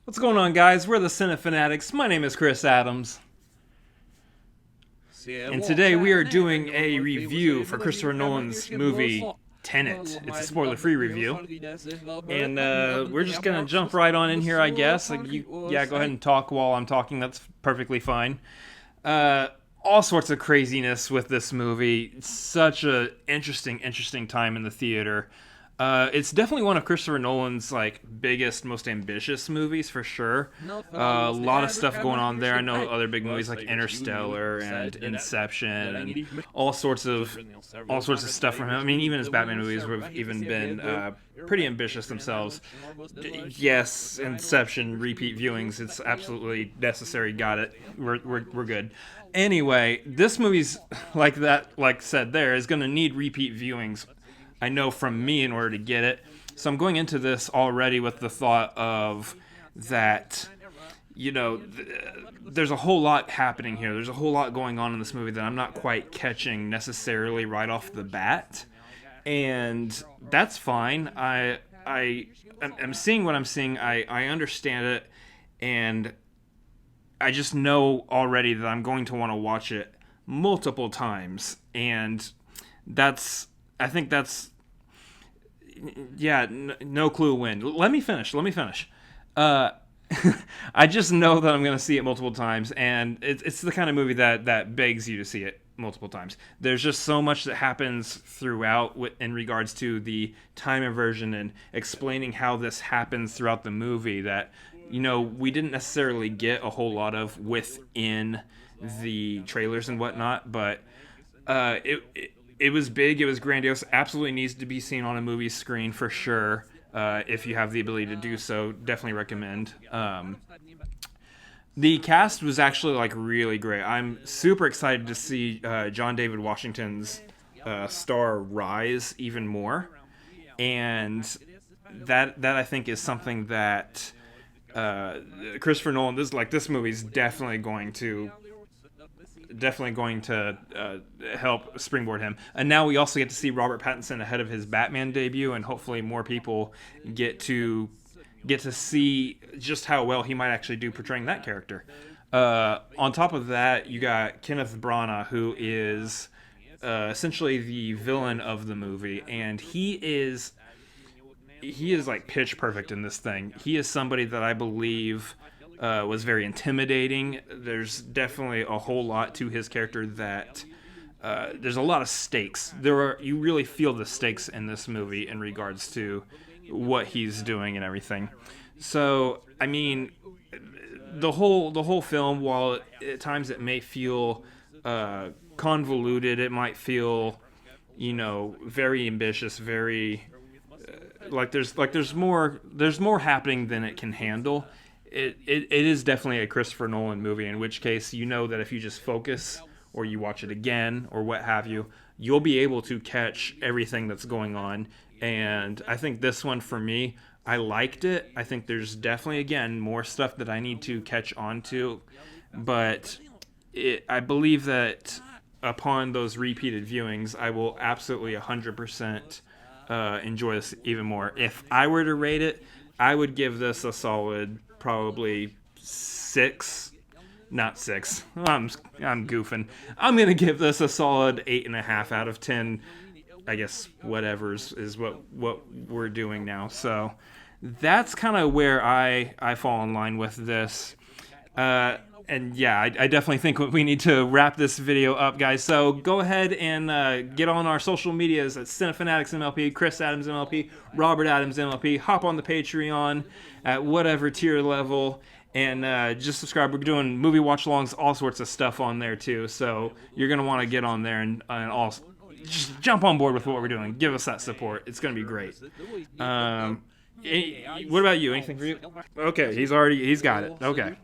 What's going on, guys? We're the Cinefanatics. My name is Chris Adams. And today we are doing a review for Christopher Nolan's movie Tenet. It's a spoiler-free review. And we're just going to jump right on in here, I guess. Go ahead and talk while I'm talking. That's perfectly fine. All sorts of craziness with this movie. It's such a interesting time in the theater. It's definitely one of Christopher Nolan's biggest, most ambitious movies for sure. A lot of stuff going on there. I know other big movies like Interstellar and Inception and all sorts of stuff from him. I mean, even his Batman movies have even been pretty ambitious themselves. Yes, Inception repeat viewings. It's absolutely necessary. Got it. We're good. Anyway, this movie's like said there, is going to need repeat viewings. I know from me in order to get it. So I'm going into this already with the thought of that, there's a whole lot happening here. There's a whole lot going on in this movie that I'm not quite catching necessarily right off the bat. And that's fine. I'm seeing what I'm seeing. I understand it. And I just know already that I'm going to want to watch it multiple times. And I think that's, no clue when. Let me finish. I just know that I'm going to see it multiple times, and it's the kind of movie that begs you to see it multiple times. There's just so much that happens throughout in regards to the time inversion and explaining how this happens throughout the movie that, we didn't necessarily get a whole lot of within the trailers and whatnot, but it was big, it was grandiose, absolutely needs to be seen on a movie screen for sure. If you have the ability to do so, definitely recommend. The cast was actually really great. I'm super excited to see John David Washington's star rise even more. And that I think is something that Christopher Nolan, this movie is definitely going to help springboard him. And now we also get to see Robert Pattinson ahead of his Batman debut, and hopefully more people get to see just how well he might actually do portraying that character. On top of that, you got Kenneth Branagh, who is essentially the villain of the movie, and he is pitch perfect in this thing. He is somebody that I believe was very intimidating. There's definitely a whole lot to his character that there's a lot of stakes. You really feel the stakes in this movie in regards to what he's doing and everything. So, I mean, the whole film, while at times it may feel convoluted, it might feel, very ambitious, very there's more happening than it can handle. It is definitely a Christopher Nolan movie, in which case that if you just focus or you watch it again or what have you, you'll be able to catch everything that's going on. And I think this one, for me, I liked it. I think there's definitely, again, more stuff that I need to catch on to. But I believe that upon those repeated viewings, I will absolutely 100% enjoy this even more. If I were to rate it, I would give this a solid probably 6, not 6. I'm goofing. I'm gonna give this a solid 8.5 out of 10. I guess whatever's is what we're doing now. So that's kind of where I fall in line with this. And yeah, I definitely think we need to wrap this video up, guys. So go ahead and get on our social medias at Cinefanatics MLP, Chris Adams MLP, Robert Adams MLP. Hop on the Patreon at whatever tier level, and just subscribe. We're doing movie watch-alongs, all sorts of stuff on there too. So you're gonna want to get on there and also just jump on board with what we're doing. Give us that support. It's gonna be great. What about you? Anything for you? Okay, he's got it. Okay.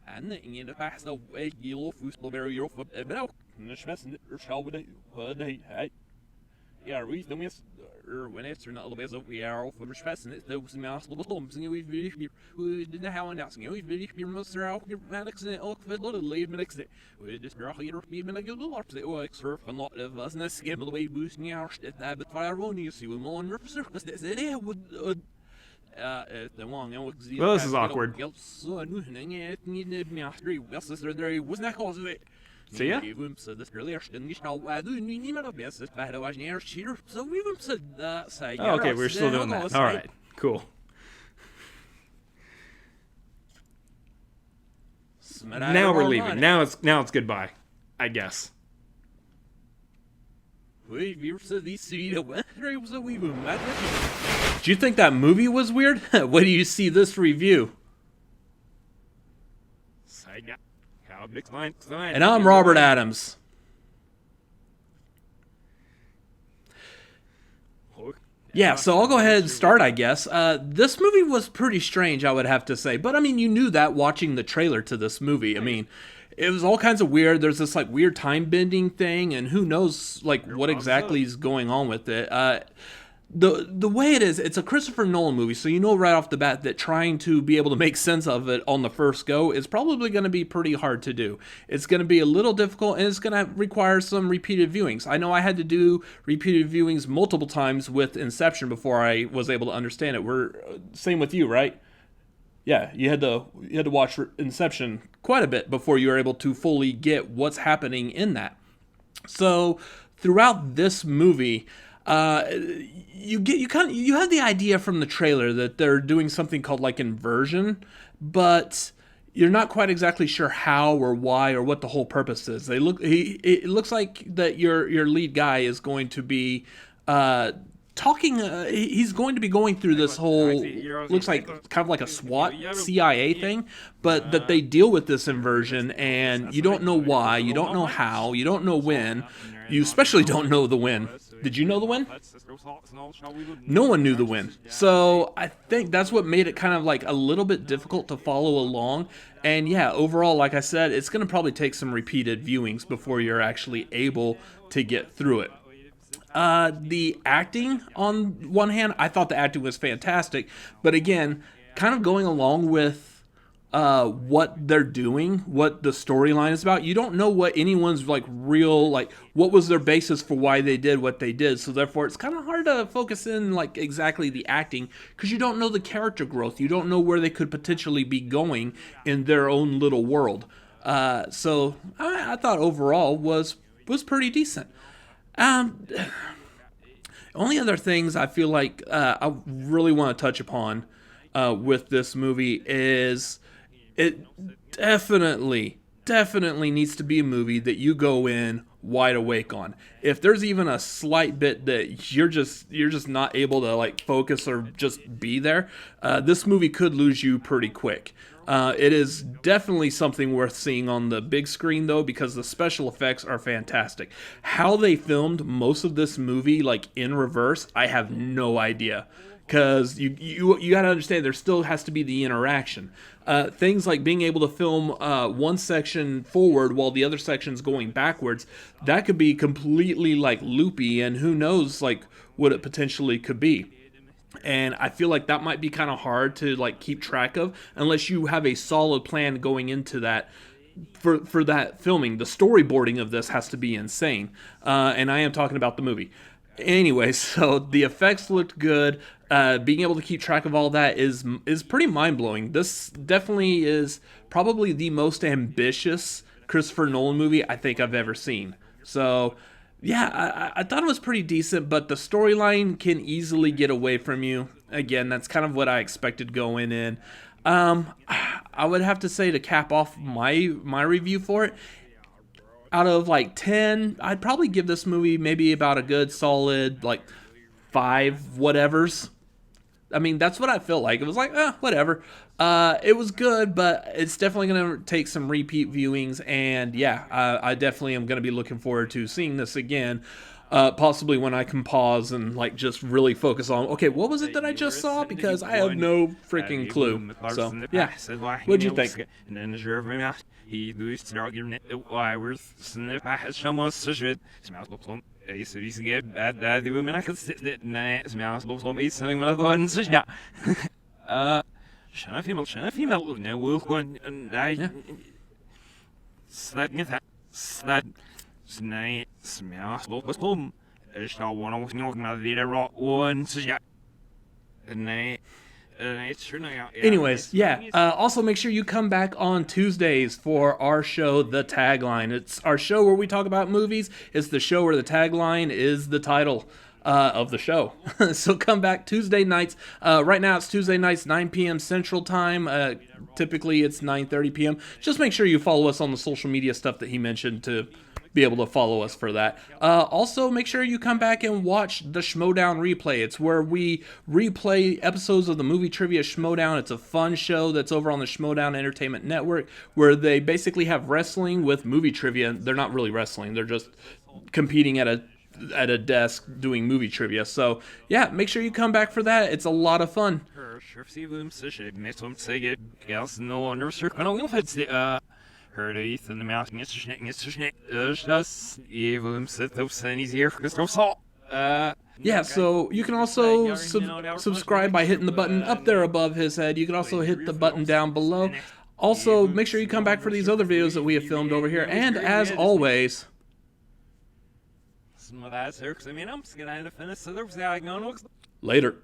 En ingen de bästa väg gillar fotboll berg upp. Bra. Nu smässen det själva det. Vad det är. Ja, Reese, dan is wanneer er nou best ook weer over de spessen is, dat is een maas op de tom. Zingen we weer de houden dat zingen we weer moest er ook weer met ik ook veel dat leven met ik we dus nog hier op met een lot dat ik surf van lot of us en skim the way boost me out that but fire on you see we more on surface that it would the one and Well, this is awkward. So nu het niet meer drie was er was not cause of it. See ya? So this earlier didn't get how I do need not best this bad was near cheater so we said say Oh, okay, we're still doing that. All right, cool. Now we're leaving. Now it's goodbye, I guess. Do you think that movie was weird? What do you see this review? And I'm Robert Adams. Yeah, so I'll go ahead and start, I guess. This movie was pretty strange, I would have to say. But, I mean, you knew that watching the trailer to this movie. I mean, it was all kinds of weird. There's this, like, weird time-bending thing, and who knows, like, what exactly is going on with it. The way it is, it's a Christopher Nolan movie, so you know right off the bat that trying to be able to make sense of it on the first go is probably going to be pretty hard to do. It's going to be a little difficult, and it's going to require some repeated viewings. I know I had to do repeated viewings multiple times with Inception before I was able to understand it. Same with you, right? Yeah, you had to watch Inception quite a bit before you were able to fully get what's happening in that. So throughout this movie, you have the idea from the trailer that they're doing something called like inversion, but you're not quite exactly sure how or why or what the whole purpose is. It looks like that your lead guy is going to be talking. He's going to be going through this whole looks like kind of like a SWAT CIA thing, but that they deal with this inversion, and you don't know why, you don't know how, you don't know when. You especially don't know the when. Did you know the when? No one knew the when. So I think that's what made it kind of like a little bit difficult to follow along. And yeah, overall, like I said, it's going to probably take some repeated viewings before you're actually able to get through it. The acting, on one hand, I thought the acting was fantastic. But again, kind of going along with what they're doing, what the storyline is about. You don't know what anyone's like real, like what was their basis for why they did what they did. So therefore it's kind of hard to focus in like exactly the acting because you don't know the character growth. You don't know where they could potentially be going in their own little world. So I thought overall was pretty decent. Only other things I feel like I really want to touch upon with this movie is it definitely needs to be a movie that you go in wide awake on. If there's even a slight bit that you're just not able to like focus or just be there, this movie could lose you pretty quick. It is definitely something worth seeing on the big screen, though, because the special effects are fantastic. How they filmed most of this movie, like in reverse, I have no idea. Because you got to understand, there still has to be the interaction. Things like being able to film one section forward while the other section's going backwards, that could be completely like loopy, and who knows like what it potentially could be. And I feel like that might be kind of hard to like keep track of unless you have a solid plan going into that. For that filming, the storyboarding of this has to be insane. And I am talking about the movie. Anyway, so the effects looked good. Being able to keep track of all that is pretty mind-blowing. This definitely is probably the most ambitious Christopher Nolan movie I think I've ever seen. So, yeah, I thought it was pretty decent, but the storyline can easily get away from you. Again, that's kind of what I expected going in. I would have to say, to cap off my review for it, out of like 10, I'd probably give this movie maybe about a good solid like 5 whatevers. I mean, that's what I felt like. It was like, whatever. It was good, but it's definitely going to take some repeat viewings, and yeah, I definitely am going to be looking forward to seeing this again. Possibly when I can pause and like just really focus on, okay, what was it that I just saw? Because I have no freaking clue. So yeah, what'd you think? He doet dragen net hours, snip has almost such smells of so you get bad the women I can sit that night smells of me something with one such yeah. Shana female, no wolf one and I slap that slap snake smells of home. It's not one of the rock one such yeah. And anyways, yeah. Also, make sure you come back on Tuesdays for our show, The Tagline. It's our show where we talk about movies. It's the show where the tagline is the title of the show. So come back Tuesday nights. Right now it's Tuesday nights, 9 p.m. Central Time. Typically it's 9:30 p.m. Just make sure you follow us on the social media stuff that he mentioned to be able to follow us for that. Also, make sure you come back and watch the Schmodown replay. It's where we replay episodes of the movie trivia Schmodown. It's a fun show that's over on the Schmodown Entertainment Network, where they basically have wrestling with movie trivia. They're not really wrestling. They're just competing at a desk doing movie trivia. So yeah, make sure you come back for that. It's a lot of fun. Hörde ich in the mountain, it's just evil sit those sunnies here, Christoph. Yeah, so you can also subscribe by hitting the button up there above his head. You can also hit the button down below. Also, make sure you come back for these other videos that we have filmed over here. And as always, later.